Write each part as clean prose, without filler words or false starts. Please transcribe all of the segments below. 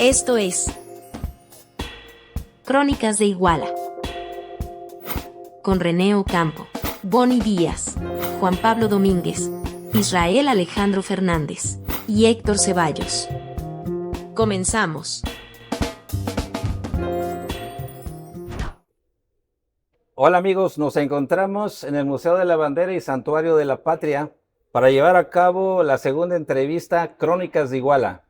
Esto es Crónicas de Iguala, con René Ocampo, Bonnie Díaz, Juan Pablo Domínguez, Israel Alejandro Fernández y Héctor Ceballos. Comenzamos. Hola amigos, nos encontramos en el Museo de la Bandera y Santuario de la Patria para llevar a cabo la segunda entrevista Crónicas de Iguala.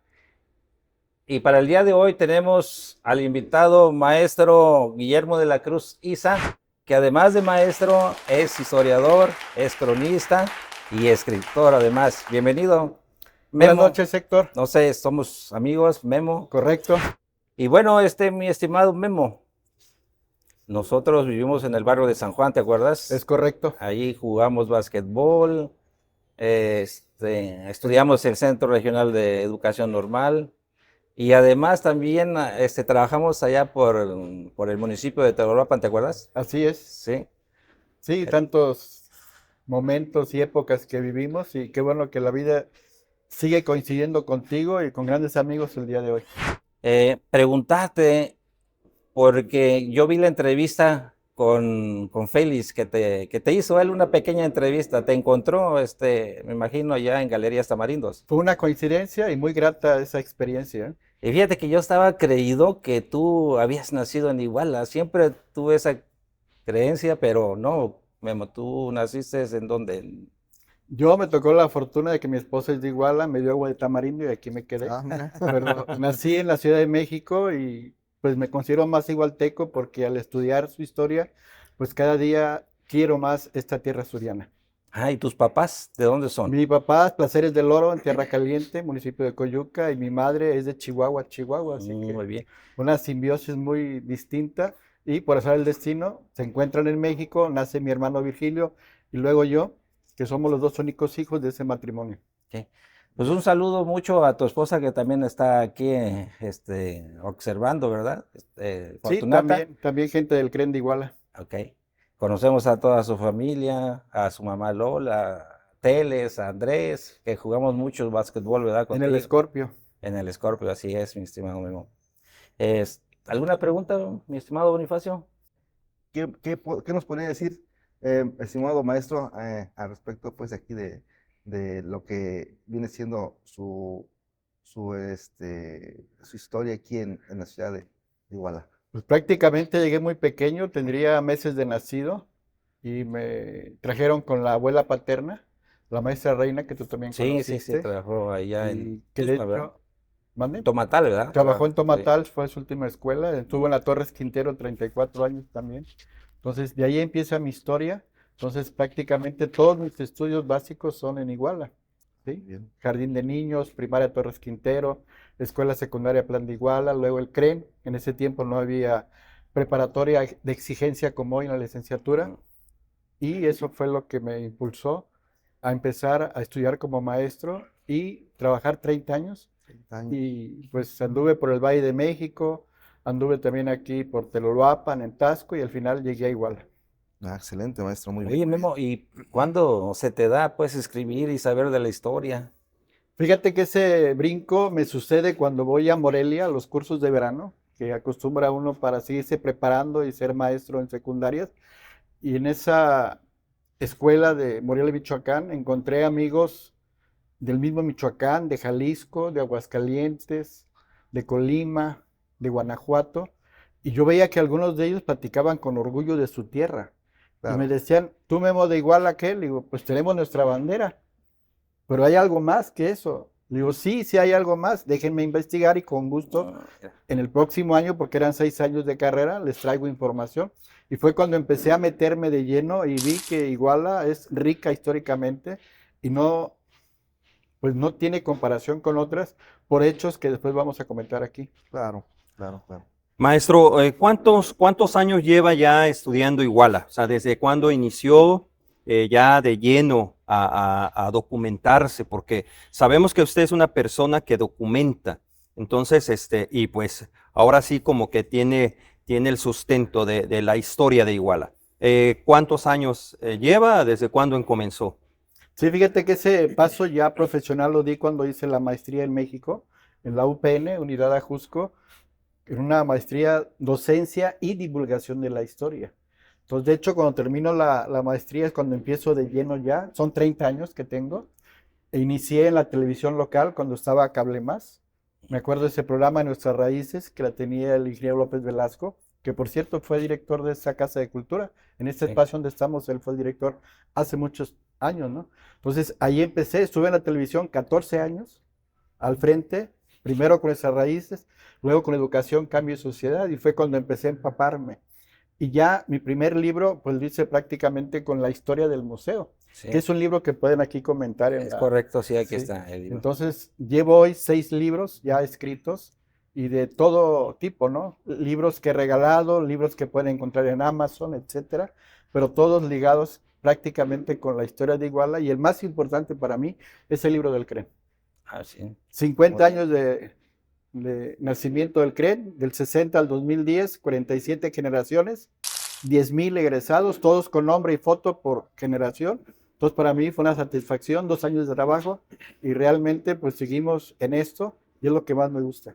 Y para el día de hoy tenemos al invitado maestro Guillermo de la Cruz Isa, que además de maestro es historiador, es cronista y escritor además. Bienvenido. Buenas Memo. noches, Héctor. No sé, somos amigos, Memo. Correcto. Y bueno, mi estimado Memo, nosotros vivimos en el barrio de San Juan, ¿te acuerdas? Es correcto. Ahí jugamos básquetbol, estudiamos en el Centro Regional de Educación Normal y además también trabajamos allá por el municipio de Tlahuapan, ¿te acuerdas? Así es. Sí. Sí, tantos momentos y épocas que vivimos y qué bueno que la vida sigue coincidiendo contigo y con grandes amigos el día de hoy. Preguntarte, porque yo vi la entrevista con Félix, que te hizo él una pequeña entrevista, te encontró, me imagino, allá en Galerías Tamarindos. Fue una coincidencia y muy grata esa experiencia, ¿eh? Y fíjate que yo estaba creído que tú habías nacido en Iguala, siempre tuve esa creencia, pero no, Memo, tú naciste en donde. Yo me tocó la fortuna de que mi esposa es de Iguala, me dio agua de tamarindo y aquí me quedé. Mira. Pero nací en la Ciudad de México y pues me considero más igualteco porque al estudiar su historia, pues cada día quiero más esta tierra asturiana. ¿Y tus papás de dónde son? Mi papá es Placeres del Oro en Tierra Caliente, municipio de Coyuca, y mi madre es de Chihuahua, así que Muy bien. una simbiosis muy distinta. Y por azar el destino, se encuentran en México, nace mi hermano Virgilio y luego yo, que somos los dos únicos hijos de ese matrimonio. Ok. Pues un saludo mucho a tu esposa que también está aquí observando, ¿verdad? Sí, Fortunata. también gente del CREN de Iguala. Ok. Conocemos a toda su familia, a su mamá Lola, a Teles, a Andrés, que jugamos mucho básquetbol, ¿verdad? En el Contigo. Escorpio. En el Scorpio, así es, mi estimado Memo. ¿Alguna pregunta, mi estimado Bonifacio? ¿Qué nos podría decir, estimado maestro, al respecto, pues, aquí de lo que viene siendo su historia aquí en la ciudad de Iguala? Pues prácticamente llegué muy pequeño, tendría meses de nacido y me trajeron con la abuela paterna, la maestra Reina, que tú también Sí, conociste. trabajó allá Y en que de Tuxtla, ¿verdad? hecho, ¿mande? Tomatal, ¿verdad? Trabajó en Sí. Tomatal, fue su última escuela, estuvo en la Torres Quintero 34 años también. Entonces, de ahí empieza mi historia. Entonces, prácticamente todos mis estudios básicos son en Iguala, ¿sí? Bien. Jardín de niños, primaria Torres Quintero, escuela secundaria Plan de Iguala, luego el CREN. En ese tiempo no había preparatoria de exigencia como hoy en la licenciatura. Y eso fue lo que me impulsó a empezar a estudiar como maestro y trabajar 30 años. 30 años. Y pues anduve por el Valle de México, anduve también aquí por Tlahuapan, en Tasco, y al final llegué a Iguala. Excelente, maestro, muy Oye, bien. Memo, ¿y cuándo se te da, pues, escribir y saber de la historia? Fíjate que ese brinco me sucede cuando voy a Morelia, a los cursos de verano, que acostumbra uno para seguirse preparando y ser maestro en secundarias. Y en esa escuela de Morelia, Michoacán, encontré amigos del mismo Michoacán, de Jalisco, de Aguascalientes, de Colima, de Guanajuato, y yo veía que algunos de ellos platicaban con orgullo de su tierra. Y me Claro. decían, ¿tú, Memo, de Iguala qué? Le digo, pues tenemos nuestra bandera, pero hay algo más que eso. Le digo, sí, sí hay algo más, déjenme investigar y con gusto en el próximo año, porque eran 6 años de carrera, les traigo información. Y fue cuando empecé a meterme de lleno y vi que Iguala es rica históricamente y no, pues no tiene comparación con otras por hechos que después vamos a comentar aquí. Claro, claro, claro. Maestro, ¿cuántos años lleva ya estudiando Iguala? O sea, ¿desde cuándo inició ya de lleno a documentarse? Porque sabemos que usted es una persona que documenta. Entonces, y pues ahora sí como que tiene el sustento de la historia de Iguala. ¿Cuántos años lleva? ¿Desde cuándo comenzó? Sí, fíjate que ese paso ya profesional lo di cuando hice la maestría en México, en la UPN, Unidad Ajusco, en una maestría docencia y divulgación de la historia. Entonces, de hecho, cuando termino la maestría es cuando empiezo de lleno ya, son 30 años que tengo, e inicié en la televisión local cuando estaba Cable Más. Me acuerdo de ese programa Nuestras Raíces, que la tenía el ingeniero López Velasco, que por cierto fue director de esa Casa de Cultura. En este Sí. espacio donde estamos, él fue el director hace muchos años, ¿no? Entonces, ahí empecé, estuve en la televisión 14 años, al frente, primero con Nuestras Raíces, luego con Educación, Cambio y Sociedad, y fue cuando empecé a empaparme. Y ya mi primer libro, pues lo hice prácticamente con la historia del museo, Sí. que es un libro que pueden aquí comentar en Es la... correcto, sí, aquí Sí. está el libro. Entonces, llevo hoy 6 libros ya escritos y de todo tipo, ¿no? Libros que he regalado, libros que pueden encontrar en Amazon, etcétera, pero todos ligados prácticamente con la historia de Iguala, y el más importante para mí es el libro del CREN. Ah, sí. 50 Muy bien. años de nacimiento del CREN, del 60 al 2010, 47 generaciones, 10,000 egresados, todos con nombre y foto por generación. Entonces, para mí fue una satisfacción, 2 años de trabajo, y realmente pues seguimos en esto, y es lo que más me gusta.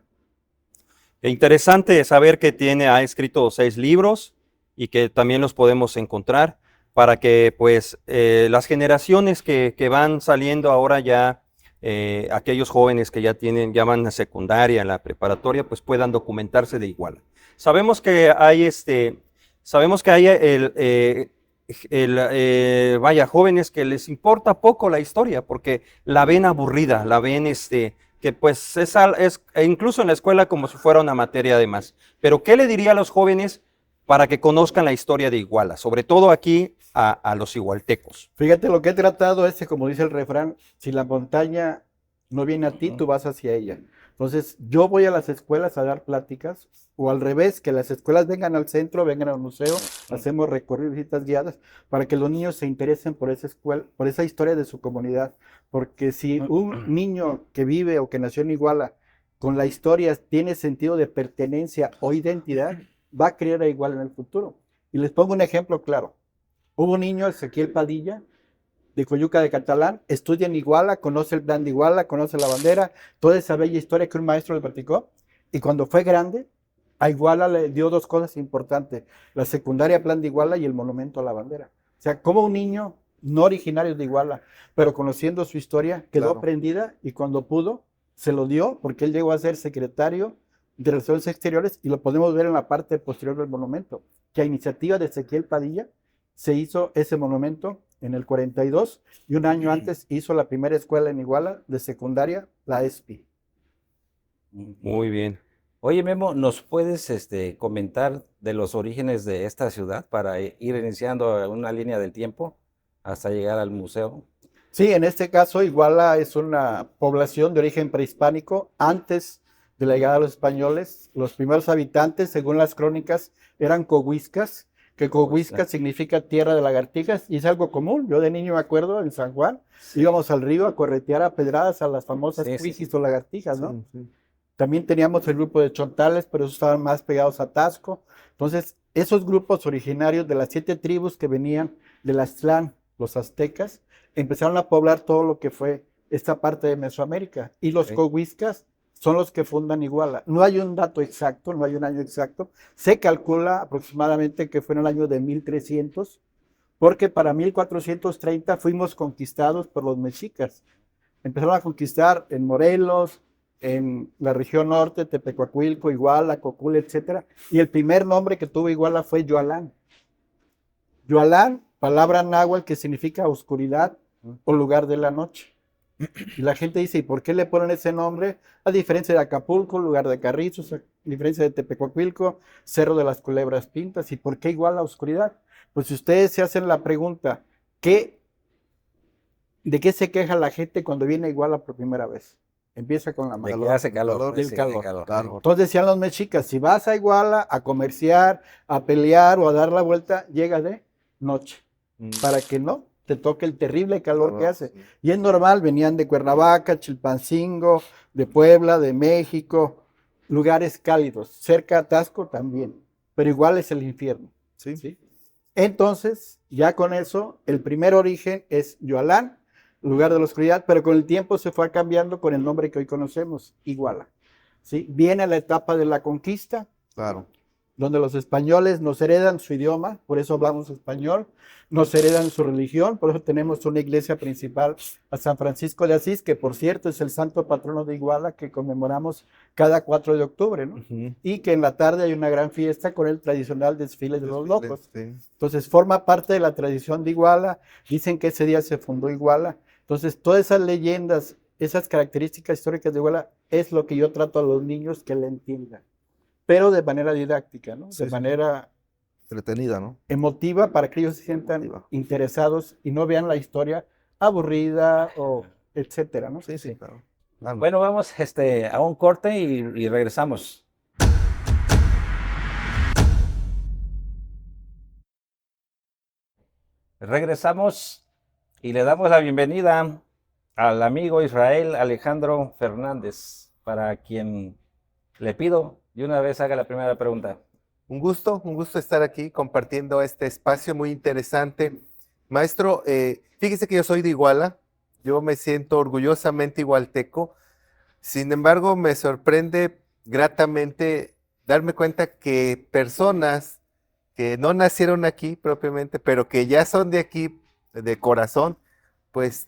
Qué interesante saber que ha escrito 6 libros y que también los podemos encontrar para que pues las generaciones que van saliendo ahora ya, aquellos jóvenes que ya van a secundaria, a la preparatoria, pues puedan documentarse de Iguala. Sabemos que hay vaya, jóvenes que les importa poco la historia porque la ven aburrida, la ven que pues e incluso en la escuela como si fuera una materia de más. Pero ¿qué le diría a los jóvenes para que conozcan la historia de Iguala? Sobre todo aquí a los igualtecos. Fíjate, lo que he tratado es, como dice el refrán, si la montaña no viene a ti, tú vas hacia ella. Entonces, yo voy a las escuelas a dar pláticas, o al revés, que las escuelas vengan al centro, vengan al museo, hacemos recorridos, visitas guiadas, para que los niños se interesen por esa escuela, por esa historia de su comunidad. Porque si un niño que vive o que nació en Iguala, con la historia tiene sentido de pertenencia o identidad, va a creer a Iguala en el futuro. Y les pongo un ejemplo claro. Hubo un niño, Ezequiel Padilla, de Coyuca de Catalán, estudia en Iguala, conoce el plan de Iguala, conoce la bandera, toda esa bella historia que un maestro le platicó, y cuando fue grande, a Iguala le dio 2 cosas importantes, la secundaria plan de Iguala y el monumento a la bandera. O sea, como un niño no originario de Iguala, pero conociendo su historia, quedó Claro. prendida, y cuando pudo, se lo dio, porque él llegó a ser secretario de Relaciones Exteriores, y lo podemos ver en la parte posterior del monumento, que a iniciativa de Ezequiel Padilla se hizo ese monumento en el 42, y un año antes hizo la primera escuela en Iguala de secundaria, la ESPI. Muy bien. Oye, Memo, ¿nos puedes comentar de los orígenes de esta ciudad para ir iniciando una línea del tiempo hasta llegar al museo? Sí, en este caso Iguala es una población de origen prehispánico. Antes de la llegada de los españoles, los primeros habitantes, según las crónicas, eran cohuiscas, que cohuisca significa tierra de lagartijas, y es algo común. Yo de niño me acuerdo, en San Juan, íbamos al río a corretear a pedradas a las famosas Sí, sí, cuisis o lagartijas, ¿no? Sí. También teníamos el grupo de chontales, pero esos estaban más pegados a Tasco. Entonces, esos grupos originarios de las 7 tribus que venían de la Aztlán, los aztecas, empezaron a poblar todo lo que fue esta parte de Mesoamérica. Y los Ok. cohuiscas son los que fundan Iguala. No hay un dato exacto, no hay un año exacto. Se calcula aproximadamente que fue en el año de 1300, porque para 1430 fuimos conquistados por los mexicas. Empezaron a conquistar en Morelos, en la región norte, Tepecuacuilco, Iguala, Cocula, etcétera, y el primer nombre que tuvo Iguala fue Yoalán. Yoalán, palabra náhuatl que significa oscuridad o lugar de la noche. Y la gente dice, ¿y por qué le ponen ese nombre? A diferencia de Acapulco, lugar de carrizos, a diferencia de Tepecuacuilco, Cerro de las Culebras Pintas, ¿y por qué Iguala oscuridad? Pues si ustedes se hacen la pregunta, ¿de qué se queja la gente cuando viene a Iguala por primera vez? Empieza con la De mano. que hace calor. Del sí, calor. Claro. Entonces decían los mexicas, si vas a Iguala a comerciar, a pelear o a dar la vuelta, llega de noche, para que no te toque el terrible calor que hace. Y es normal, venían de Cuernavaca, Chilpancingo, de Puebla, de México, lugares cálidos, cerca a Tasco también, pero igual es el infierno. Sí. ¿Sí? Entonces, ya con eso, el primer origen es Yoalán, lugar de la oscuridad, pero con el tiempo se fue cambiando con el nombre que hoy conocemos, Iguala. ¿sí? Viene la etapa de la conquista, Claro. donde los españoles nos heredan su idioma, por eso hablamos español, nos heredan su religión, por eso tenemos una iglesia principal a San Francisco de Asís, que por cierto es el santo patrono de Iguala, que conmemoramos cada 4 de octubre, ¿no? Ujú. Y que en la tarde hay una gran fiesta con el tradicional desfile de los locos. Sí. Entonces forma parte de la tradición de Iguala, dicen que ese día se fundó Iguala, entonces todas esas leyendas, esas características históricas de Iguala es lo que yo trato a los niños que le entiendan, pero de manera didáctica, ¿no? Sí, De sí. manera Entretenida, ¿no? emotiva para que ellos se sientan Emotiva. interesados y no vean la historia aburrida o etcétera, ¿no? Sí, sí, claro. Claro. Bueno, vamos a un corte y regresamos. Regresamos y le damos la bienvenida al amigo Israel Alejandro Fernández, para quien le pido de una vez haga la primera pregunta. Un gusto estar aquí compartiendo este espacio muy interesante. Maestro, fíjese que yo soy de Iguala, yo me siento orgullosamente igualteco, sin embargo me sorprende gratamente darme cuenta que personas que no nacieron aquí propiamente, pero que ya son de aquí de corazón, pues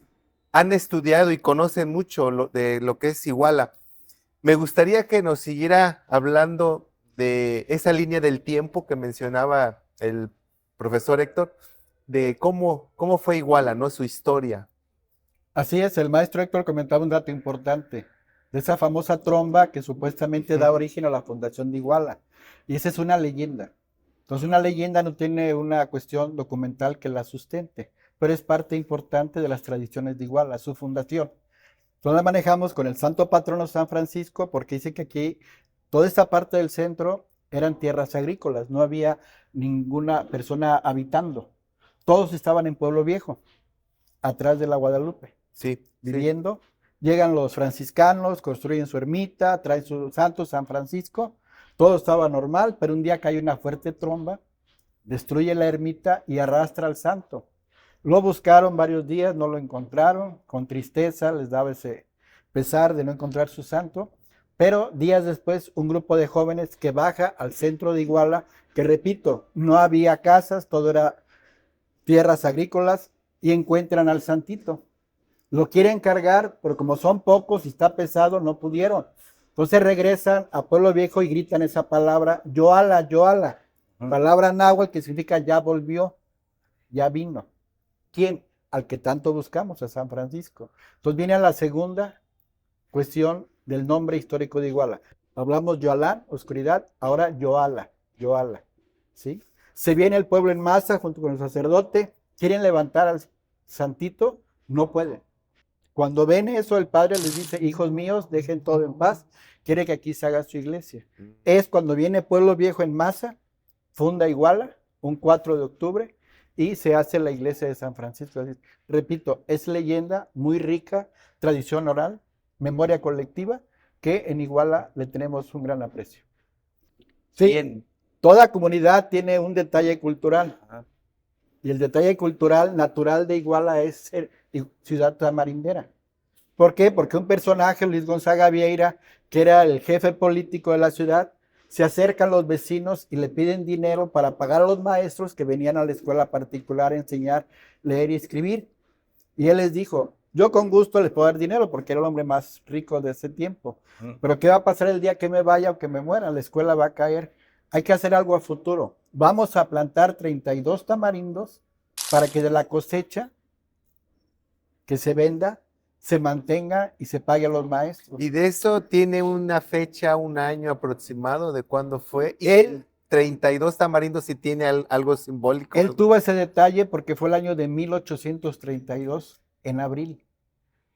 han estudiado y conocen mucho de lo que es Iguala. Me gustaría que nos siguiera hablando de esa línea del tiempo que mencionaba el profesor Héctor, de cómo fue Iguala, ¿no? Su historia. Así es, el maestro Héctor comentaba un dato importante de esa famosa tromba que supuestamente da origen a la fundación de Iguala. Y esa es una leyenda. Entonces, una leyenda no tiene una cuestión documental que la sustente, pero es parte importante de las tradiciones de Iguala, su fundación. Entonces, la manejamos con el santo patrono San Francisco, porque dice que aquí toda esta parte del centro eran tierras agrícolas, no había ninguna persona habitando. Todos estaban en Pueblo Viejo, atrás de la Guadalupe, Sí, viviendo. Llegan los franciscanos, construyen su ermita, traen su santo San Francisco, todo estaba normal, pero un día cae una fuerte tromba, destruye la ermita y arrastra al santo. Lo buscaron varios días, no lo encontraron, con tristeza les daba ese pesar de no encontrar su santo, pero días después un grupo de jóvenes que baja al centro de Iguala, que repito, no había casas, todo era tierras agrícolas, y encuentran al santito. Lo quieren cargar, pero como son pocos y está pesado, no pudieron. Entonces regresan a Pueblo Viejo y gritan esa palabra, Yoala, Yoala, palabra náhuatl que significa ya volvió, ya vino. ¿Quién? Al que tanto buscamos, a San Francisco. Entonces viene a la segunda cuestión del nombre histórico de Iguala. Hablamos Yoalán, oscuridad, ahora Yoala, Yoala, ¿sí? Se viene el pueblo en masa junto con el sacerdote, quieren levantar al santito, no pueden. Cuando ven eso, el padre les dice, hijos míos, dejen todo en paz, quiere que aquí se haga su iglesia. Es cuando viene Pueblo Viejo en masa, funda Iguala, un 4 de octubre, y se hace la iglesia de San Francisco. Repito, es leyenda muy rica, tradición oral, memoria colectiva, que en Iguala le tenemos un gran aprecio. Sí, Bien. toda comunidad tiene un detalle cultural. Y el detalle cultural natural de Iguala es ser ciudad tamarindera. ¿Por qué? Porque un personaje, Luis Gonzaga Vieira, que era el jefe político de la ciudad, se acercan los vecinos y le piden dinero para pagar a los maestros que venían a la escuela particular a enseñar, leer y escribir. Y él les dijo, yo con gusto les puedo dar dinero porque era el hombre más rico de ese tiempo. Pero ¿qué va a pasar el día que me vaya o que me muera? La escuela va a caer. Hay que hacer algo a futuro. Vamos a plantar 32 tamarindos para que de la cosecha que se venda, se mantenga y se pague a los maestros. Y de eso tiene una fecha, un año aproximado de cuándo fue. Y Él- 32 tamarindos, si tiene algo simbólico. Él tuvo ese detalle porque fue el año de 1832, en abril,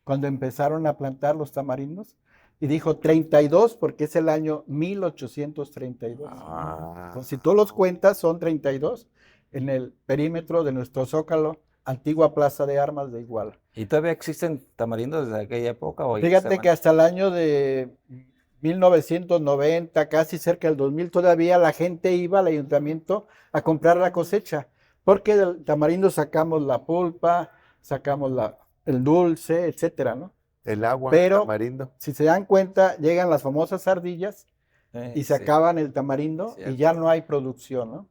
cuando empezaron a plantar los tamarindos. Y dijo 32 porque es el año 1832. Entonces, si tú los cuentas, son 32 en el perímetro de nuestro Zócalo, antigua Plaza de Armas de Iguala. ¿Y todavía existen tamarindos desde aquella época? ¿O ya Fíjate se van? que hasta el año de 1990, casi cerca del 2000, todavía la gente iba al ayuntamiento a comprar la cosecha, porque del tamarindo sacamos la pulpa, sacamos el dulce, etcétera, ¿no? El agua, Pero- tamarindo. Si se dan cuenta, llegan las famosas ardillas y se Sí, acaban el tamarindo y Cierto. ya no hay producción, ¿no?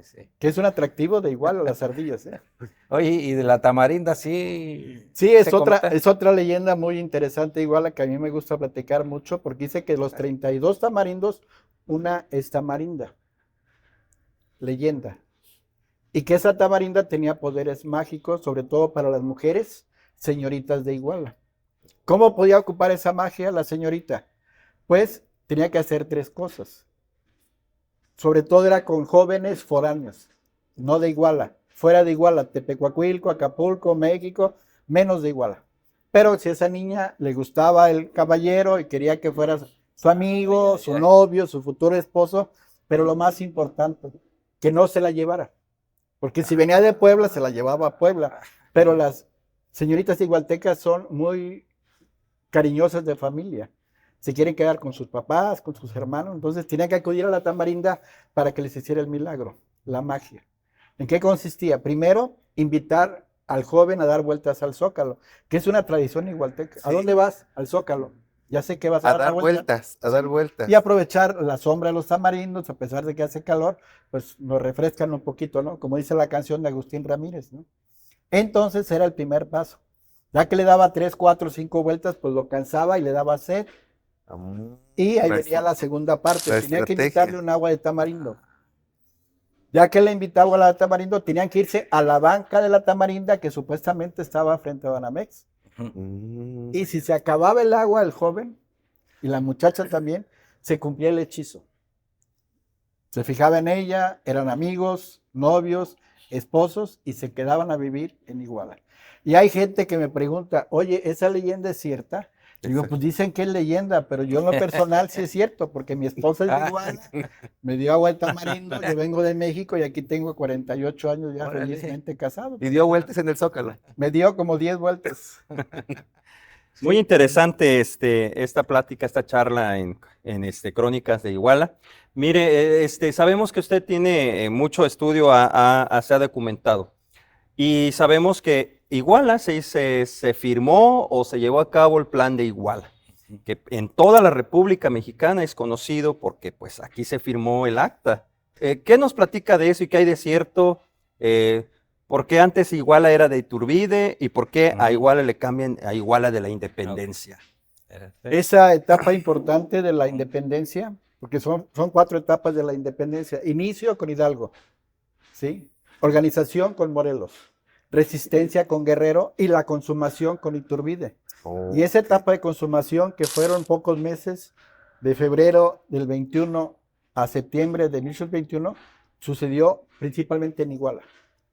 sí. Que es un atractivo de igual a las ardillas, ¿eh? Oye, y de la tamarinda sí. Sí, se comenta. es otra leyenda muy interesante, igual a que a mí me gusta platicar mucho, porque dice que los 32 tamarindos, una es tamarinda, leyenda. Y que esa tamarinda tenía poderes mágicos, sobre todo para las mujeres, señoritas de Iguala. ¿Cómo podía ocupar esa magia la señorita? Pues tenía que hacer tres cosas. Sobre todo era con jóvenes foráneos, no de Iguala, fuera de Iguala, Tepecuacuilco, Acapulco, México, menos de Iguala. Pero si a esa niña le gustaba el caballero y quería que fuera su amigo, su novio, su futuro esposo, pero lo más importante, que no se la llevara. Porque si venía de Puebla, se la llevaba a Puebla. Pero las señoritas igualtecas son muy cariñosas de familia. Se quieren quedar con sus papás, con sus hermanos. Entonces tenían que acudir a la tamarinda para que les hiciera el milagro, la magia. ¿En qué consistía? Primero, invitar al joven a dar vueltas al Zócalo, que es una tradición igualteca. ¿A Sí. dónde vas? Al Zócalo. Ya sé que vas a A dar la dar vuelta. vueltas, a dar vueltas. Y aprovechar la sombra de los tamarindos, a pesar de que hace calor, pues nos refrescan un poquito, ¿no? Como dice la canción de Agustín Ramírez, ¿no? Entonces era el primer paso. Ya que le daba 3, 4, 5 vueltas, pues lo cansaba y le daba sed. Y ahí La venía la segunda parte. la Tenía que estrategia. invitarle un agua de tamarindo. Ya que le invitaba a la de tamarindo, tenían que irse a la banca de la tamarinda que supuestamente estaba frente a Banamex. Mm. Y si se acababa el agua, el joven y la muchacha también, se cumplía el hechizo. Se fijaba en ella, eran amigos, novios, esposos y se quedaban a vivir en Iguala. Y hay gente que me pregunta, oye, ¿esa leyenda es cierta? Y digo, pues dicen que es leyenda, pero yo en lo personal sí es cierto, porque mi esposa es de Iguala, me dio agua de tamarindo, yo vengo de México y aquí tengo 48 años ya Órale. felizmente casado. Y dio vueltas en el Zócalo. Me dio como 10 vueltas. Muy interesante esta plática, esta charla en Crónicas de Iguala. Mire, sabemos que usted tiene mucho estudio, se ha documentado. Y sabemos que Iguala se firmó o se llevó a cabo el plan de Iguala, que en toda la República Mexicana es conocido porque pues aquí se firmó el acta. ¿Qué nos platica de eso y qué hay de cierto? ¿Por qué antes Iguala era de Iturbide y por qué a Iguala le cambian a Iguala de la Independencia? Esa etapa importante de la independencia, porque son 4 etapas de la independencia. Inicio con Hidalgo, ¿sí? Organización con Morelos, resistencia con Guerrero y la consumación con Iturbide. Y esa etapa de consumación, que fueron pocos meses, de febrero del 21 a septiembre de 1821, sucedió principalmente en Iguala.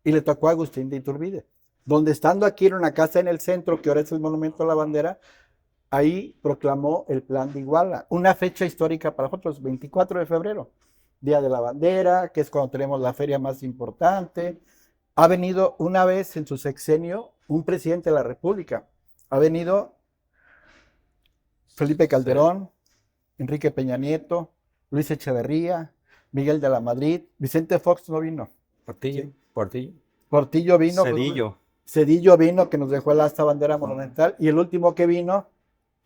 Y le tocó a Agustín de Iturbide, donde estando aquí en una casa en el centro, que ahora es el Monumento a la Bandera, ahí proclamó el Plan de Iguala, una fecha histórica para nosotros, 24 de febrero, Día de la Bandera, que es cuando tenemos la feria más importante. Ha venido una vez en su sexenio un presidente de la República. Ha venido Felipe Calderón, Enrique Peña Nieto, Luis Echeverría, Miguel de la Madrid, Vicente Fox no vino. Portillo, Portillo. Portillo vino. Cedillo. Cedillo vino, que nos dejó esta bandera monumental. Y el último que vino,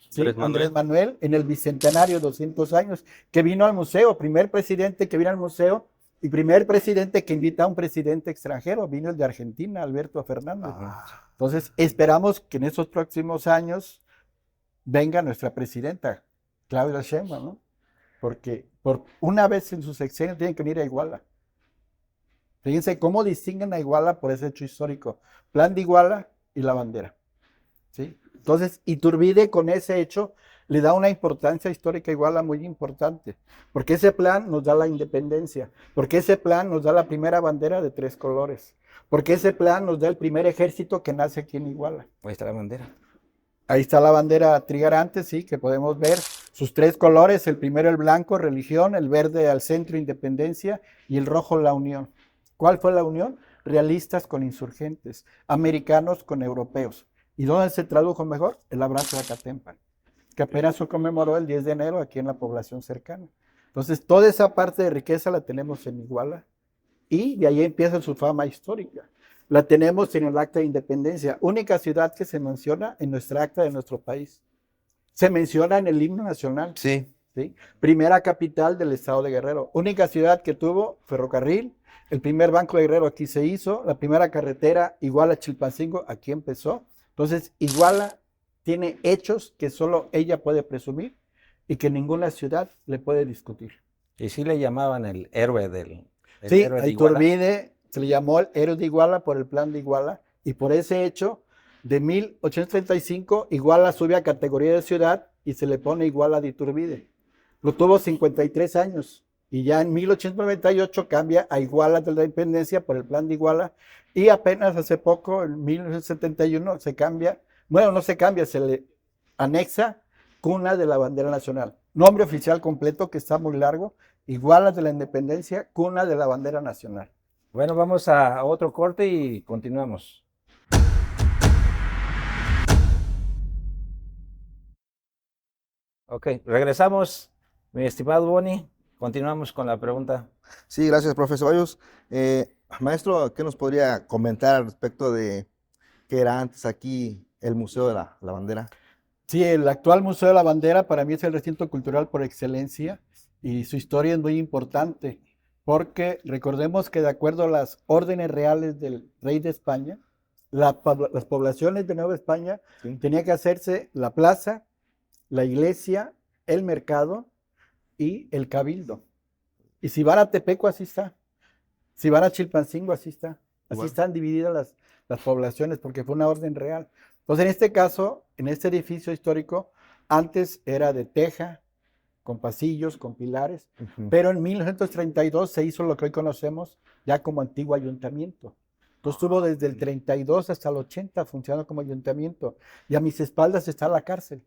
sí, Andrés Manuel. Andrés Manuel, en el Bicentenario, 200 años, que vino al museo, primer presidente que vino al museo y primer presidente que invita a un presidente extranjero, vino el de Argentina, Alberto Fernández. Entonces, esperamos que en esos próximos años venga nuestra presidenta, Claudia Sheinbaum, ¿no? Porque por una vez en su sexenio tienen que venir a Iguala. Fíjense cómo distinguen a Iguala por ese hecho histórico. Plan de Iguala y la bandera. ¿Sí? Entonces, Iturbide con ese hecho le da una importancia histórica a Iguala muy importante, porque ese plan nos da la independencia, porque ese plan nos da la primera bandera de 3 colores, porque ese plan nos da el primer ejército que nace aquí en Iguala. Ahí está la bandera. Ahí está la bandera trigarante, sí, que podemos ver sus 3 colores, el primero el blanco, religión, el verde al centro, independencia, y el rojo la unión. ¿Cuál fue la unión? Realistas con insurgentes, americanos con europeos. ¿Y dónde se tradujo mejor? El abrazo de Acatempan, que apenas se conmemoró el 10 de enero aquí en la población cercana. Entonces, toda esa parte de riqueza la tenemos en Iguala, y de ahí empieza su fama histórica. La tenemos en el acta de independencia, única ciudad que se menciona en nuestra acta de nuestro país. Se menciona en el himno nacional. Sí. ¿Sí? Primera capital del estado de Guerrero, única ciudad que tuvo ferrocarril, el primer Banco de Guerrero aquí se hizo, la primera carretera Iguala-Chilpancingo aquí empezó. Entonces, Iguala tiene hechos que solo ella puede presumir y que ninguna ciudad le puede discutir. Y sí le llamaban el héroe el Sí, héroe a de Iguala. Iturbide se le llamó el héroe de Iguala por el plan de Iguala y por ese hecho, de 1835, Iguala sube a categoría de ciudad y se le pone Iguala de Iturbide. Lo tuvo 53 años y ya en 1898 cambia a Iguala de la Independencia por el plan de Iguala y apenas hace poco, en 1971, se cambia, bueno, no se cambia, se le anexa Cuna de la Bandera Nacional. Nombre oficial completo que está muy largo, Iguala de la Independencia, Cuna de la Bandera Nacional. Bueno, vamos a otro corte y continuamos. Ok, regresamos, mi estimado Boni. Continuamos con la pregunta. Sí, gracias, profesor Ceballos. Maestro, ¿qué nos podría comentar al respecto de qué era antes aquí el Museo de la Bandera? Sí, el actual Museo de la Bandera para mí es el recinto cultural por excelencia y su historia es muy importante porque recordemos que de acuerdo a las órdenes reales del rey de España, las poblaciones de Nueva España Sí. tenía que hacerse la plaza, la iglesia, el mercado y el cabildo. Y si van a Tepeco, así está. Si van a Chilpancingo, así está. Así Igual. están divididas las poblaciones porque fue una orden real. Entonces, en este caso, en este edificio histórico, antes era de teja, con pasillos, con pilares, Ujú. pero en 1932 se hizo lo que hoy conocemos ya como antiguo ayuntamiento. Entonces estuvo desde el 32 hasta el 80 funcionando como ayuntamiento. Y a mis espaldas está la cárcel.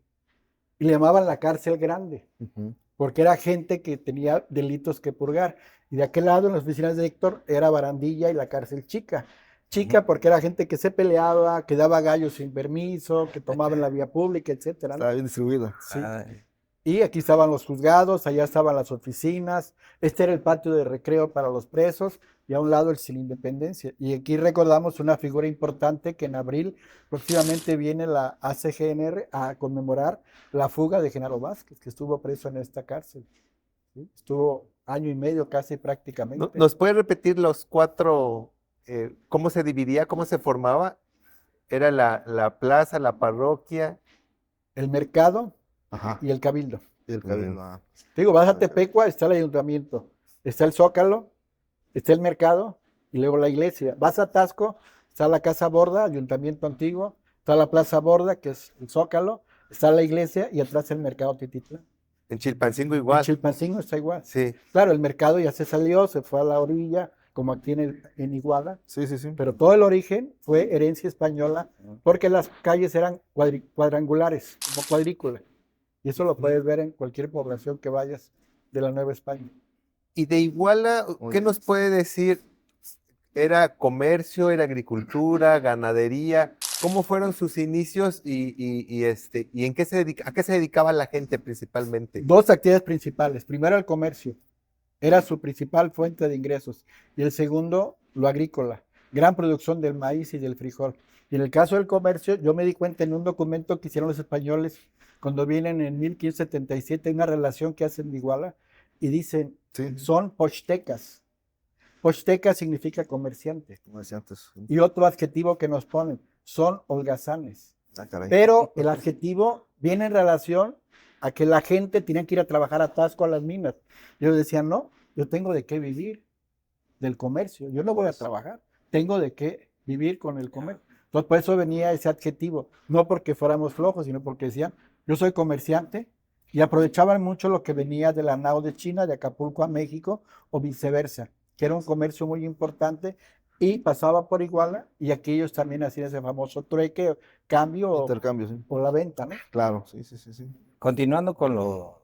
Y le llamaban la cárcel grande, Ujú. porque era gente que tenía delitos que purgar. Y de aquel lado, en las oficinas de Héctor, era Barandilla y la cárcel chica. Chica porque era gente que se peleaba, que daba gallos sin permiso, que tomaba en la vía pública, etcétera, ¿no? Estaba bien distribuido. Sí. Ay, Y aquí estaban los juzgados, allá estaban las oficinas, este era el patio de recreo para los presos y a un lado el Cine Independencia. Y aquí recordamos una figura importante que en abril próximamente viene la ACGNR a conmemorar la fuga de Genaro Vázquez, que estuvo preso en esta cárcel. ¿Sí? Estuvo año y medio casi prácticamente. ¿Nos puede repetir los cuatro, cómo se dividía, cómo se formaba? Era la plaza, la parroquia. El mercado Ajá. y el cabildo. Y el cabildo. Ah. Te digo, vas a Tepecua, está el ayuntamiento, está el Zócalo, está el mercado y luego la iglesia. Vas a Tasco, está la Casa Borda, ayuntamiento antiguo, está la Plaza Borda, que es el Zócalo, está la iglesia y atrás el mercado Tititlán. En Chilpancingo En igual. Chilpancingo está igual. Sí. Claro, el mercado ya se salió, se fue a la orilla, como aquí en Iguala, Sí, sí, sí. pero todo el origen fue herencia española porque las calles eran cuadrangulares, como cuadrícula. Y eso lo puedes ver en cualquier población que vayas de la Nueva España. Y de Iguala, Muy ¿qué bien. nos puede decir? ¿Era comercio, era agricultura, ganadería? ¿Cómo fueron sus inicios y en qué a qué se dedicaba la gente principalmente? Dos actividades principales. Primero, el comercio. Era su principal fuente de ingresos. Y el segundo, lo agrícola. Gran producción del maíz y del frijol. Y en el caso del comercio, yo me di cuenta en un documento que hicieron los españoles cuando vienen en 1577, una relación que hacen de Iguala, y dicen, Sí, son pochtecas. Pochtecas significa comerciante. como decía antes. Y otro adjetivo que nos ponen, son holgazanes. Ah, caray. Pero el adjetivo viene en relación a que la gente tenía que ir a trabajar a Tasco a las minas. Yo decía, no, yo tengo de qué vivir del comercio. Yo no voy a trabajar, tengo de qué vivir con el comercio. Entonces, por eso venía ese adjetivo. No porque fuéramos flojos, sino porque decían, yo soy comerciante. Y aprovechaban mucho lo que venía de la nao de China, de Acapulco a México, o viceversa, que era un comercio muy importante y pasaba por Iguala y aquellos también hacían ese famoso trueque, cambio Intercambio, sí. o la venta, ¿no? Claro, sí, sí, sí, sí. continuando con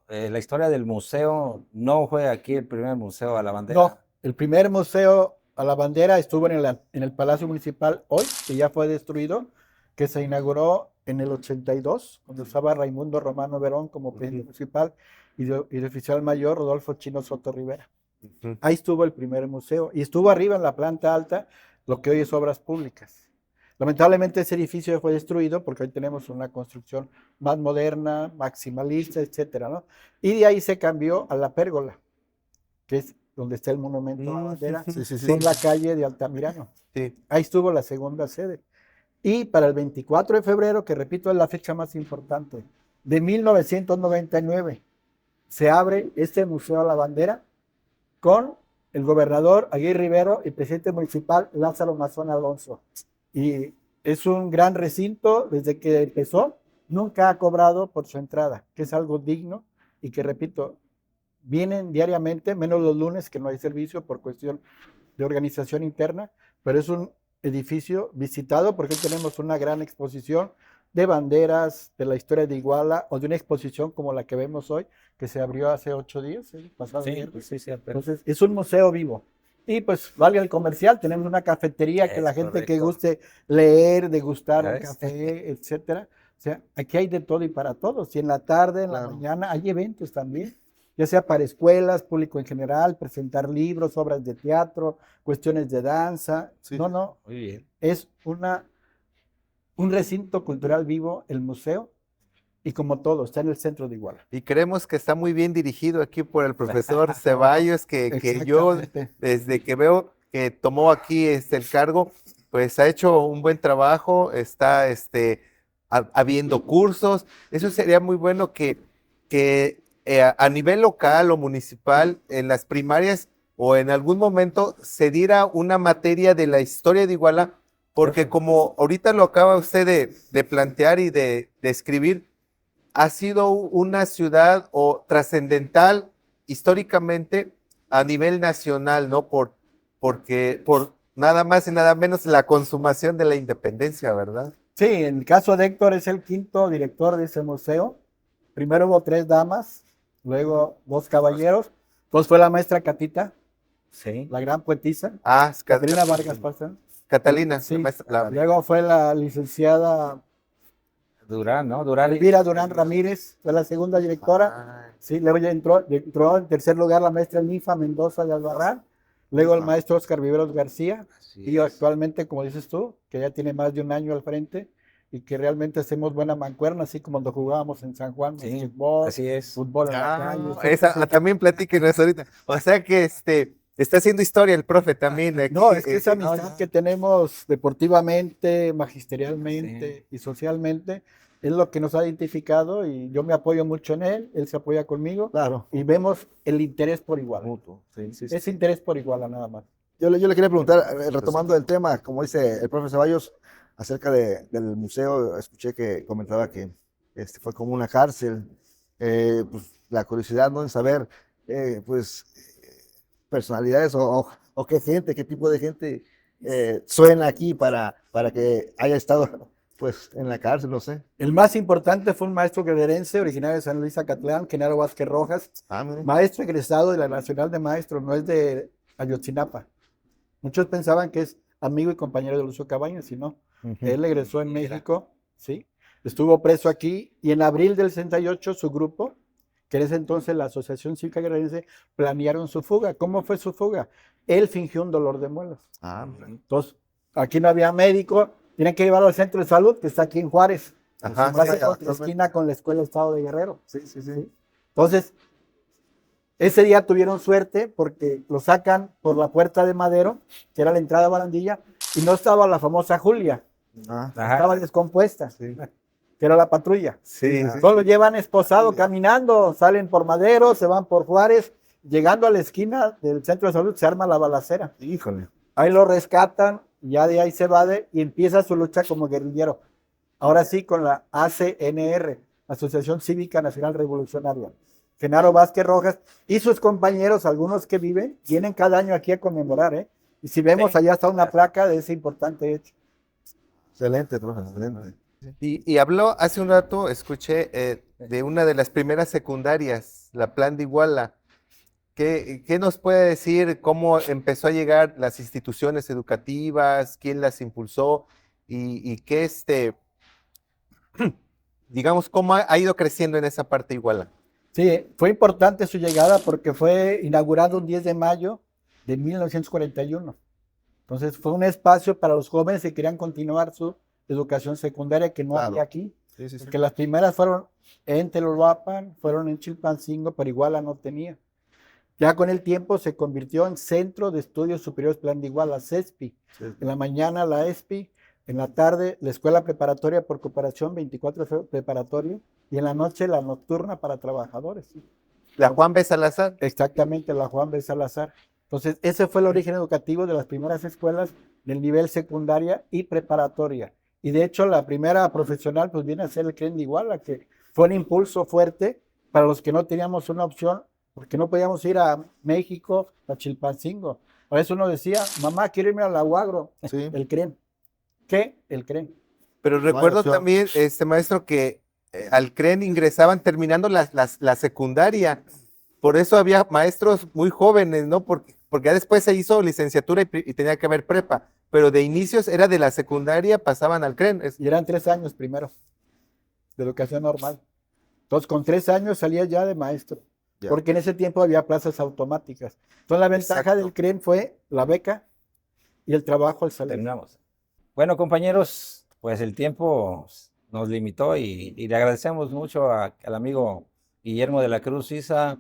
la historia del museo, no fue aquí el primer museo a la bandera. No, el primer museo a la bandera estuvo en el Palacio Municipal hoy, que ya fue destruido, que se inauguró en el 82, cuando estaba Raimundo Romano Verón como presidente municipal y de oficial mayor Rodolfo Chino Soto Rivera. Ujú. Ahí estuvo el primer museo y estuvo arriba en la planta alta lo que hoy es Obras Públicas. Lamentablemente ese edificio fue destruido porque hoy tenemos una construcción más moderna, maximalista, etcétera, ¿no? Y de ahí se cambió a la Pérgola, que es donde está el monumento a la bandera, con la calle de Altamirano. Sí. Ahí estuvo la segunda sede. Y para el 24 de febrero, que repito es la fecha más importante, de 1999, se abre este Museo a la Bandera con el gobernador Aguirre Rivero y presidente municipal Lázaro Mazón Alonso. Y es un gran recinto, desde que empezó, nunca ha cobrado por su entrada, que es algo digno y que, repito, vienen diariamente, menos los lunes que no hay servicio por cuestión de organización interna, pero es un edificio visitado porque tenemos una gran exposición de banderas, de la historia de Iguala, o de una exposición como la que vemos hoy, que se abrió hace 8 días, pasado viernes. Entonces, es un museo vivo. Y pues, valga el comercial, tenemos una cafetería que la gente que guste leer, degustar un café, etcétera. O sea, aquí hay de todo y para todos. Y en la tarde, en la mañana, hay eventos también, ya sea para escuelas, público en general, presentar libros, obras de teatro, cuestiones de danza. No, Muy bien. es un recinto cultural vivo, el museo, y como todo, está en el centro de Iguala. Y creemos que está muy bien dirigido aquí por el profesor Ceballos, que yo Exactamente. desde que veo que tomó aquí el cargo, pues ha hecho un buen trabajo, está habiendo cursos. Eso sería muy bueno que a nivel local o municipal, en las primarias o en algún momento se diera una materia de la historia de Iguala, porque como ahorita lo acaba usted de plantear y de escribir, ha sido una ciudad trascendental históricamente a nivel nacional, ¿no? Por nada más y nada menos la consumación de la independencia, ¿verdad? Sí, en el caso de Héctor es el quinto director de ese museo. Primero hubo 3 damas, luego 2 caballeros. Pues fue la maestra Catita, la gran poetisa, Ah, Catalina Vargas Pazán. Catalina, Sí. maestra, Luego fue la licenciada Durán, ¿no? Durán. Elvira Durán Ramírez, fue la segunda directora. Sí, luego ya entró en tercer lugar la maestra Nifa Mendoza de Albarrán, luego el maestro Oscar Viveros García, y yo actualmente, como dices tú, que ya tiene más de un año al frente y que realmente hacemos buena mancuerna, así como cuando jugábamos en San Juan, Sí, fútbol, así es. fútbol en la Ah, calle. esa también platíquenos ahorita. O sea que está haciendo historia el profe también. Aquí, No, es que esa no, amistad que tenemos deportivamente, magisterialmente y socialmente es lo que nos ha identificado, y yo me apoyo mucho en él se apoya conmigo, Claro. y vemos el interés por igual. Mutuo. Sí, sí, Es sí. interés por igual, nada más. Yo le quería preguntar, retomando el tema, como dice el profe Ceballos, acerca del museo, escuché que comentaba que fue como una cárcel. Pues, la curiosidad, ¿no? En saber, pues, personalidades o qué gente, qué tipo de gente suena aquí para que haya estado, pues, en la cárcel, no sé. El más importante fue un maestro guerrerense, originario de San Luis Acatlán, Genaro Vázquez Rojas, Ah, mire. maestro egresado de la Nacional de Maestros, no es de Ayotzinapa. Muchos pensaban que es amigo y compañero de Lucio Cabañas, y no. Él egresó en México, ¿sí? Estuvo preso aquí, y en abril del 68 su grupo, que en ese entonces la Asociación Cívica Guerrerense, planearon su fuga. ¿Cómo fue su fuga? Él fingió un dolor de muelas. Ah, mire. Entonces, aquí no había médico, tienen que llevarlo al centro de salud, que está aquí en Juárez, Ajá, en su sí, contra esquina con la Escuela Estado de Guerrero. Sí, sí, sí. Entonces, ese día tuvieron suerte porque lo sacan por la puerta de Madero, que era la entrada a Barandilla, y no estaba la famosa Julia, Ah, estaba descompuesta, que era la patrulla. Sí, Entonces lo llevan esposado caminando, salen por Madero, se van por Juárez, llegando a la esquina del centro de salud se arma la balacera. híjole. Ahí lo rescatan, ya de ahí se evade y empieza su lucha como guerrillero. Ahora sí con la ACNR, Asociación Cívica Nacional Revolucionaria. Genaro Vázquez Rojas y sus compañeros, algunos que viven, vienen cada año aquí a conmemorar, ¿eh? Y si vemos, allá está una placa de ese importante hecho. Excelente, profe, excelente. Y habló hace un rato, escuché de una de las primeras secundarias, la Plan de Iguala. ¿Qué nos puede decir? ¿Cómo empezó a llegar las instituciones educativas? ¿Quién las impulsó? Y qué digamos, cómo ha ido creciendo en esa parte de Iguala. Sí, fue importante su llegada porque fue inaugurado un 10 de mayo de 1941. Entonces fue un espacio para los jóvenes que querían continuar su educación secundaria que no Claro. había aquí. Sí, sí, sí. Porque las primeras fueron en Telolapan, fueron en Chilpancingo, pero Iguala no tenía. Ya con el tiempo se convirtió en Centro de Estudios Superiores Plan de Iguala, CESPI. Sí. En la mañana la ESPI, en la tarde la Escuela Preparatoria por Cooperación, 24 de febrero preparatorio, y en la noche la nocturna para trabajadores. La Juan B. Salazar. Exactamente, la Juan B. Salazar. Entonces, ese fue el origen educativo de las primeras escuelas del nivel secundaria y preparatoria. Y de hecho, la primera profesional, pues viene a ser el CREN de Iguala, que fue un impulso fuerte para los que no teníamos una opción, porque no podíamos ir a México, a Chilpancingo. Por eso uno decía, mamá, quiero irme a la UAGRO, Sí. el CREN. ¿Qué? El CREN. Pero Vaya recuerdo opción. también, maestro, que al CREN ingresaban terminando la secundaria. Por eso había maestros muy jóvenes, ¿no? Porque ya después se hizo licenciatura y tenía que haber prepa. Pero de inicios era de la secundaria, pasaban al CREN. Y eran 3 años primero, de educación normal. Entonces, con 3 años salía ya de maestro, Ya. porque en ese tiempo había plazas automáticas. Entonces, la ventaja Exacto. del CREN fue la beca y el trabajo al salir. Terminamos. Bueno, compañeros, pues el tiempo nos limitó y le agradecemos mucho al amigo Guillermo de la Cruz Isa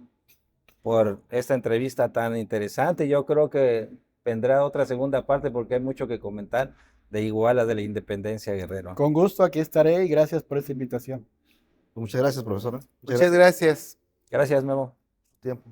por esta entrevista tan interesante. Yo creo que vendrá otra segunda parte porque hay mucho que comentar de Iguala, de la Independencia Guerrero. Con gusto, aquí estaré y gracias por esta invitación. Muchas gracias, profesor. Muchas gracias. Gracias, Memo. Tiempo.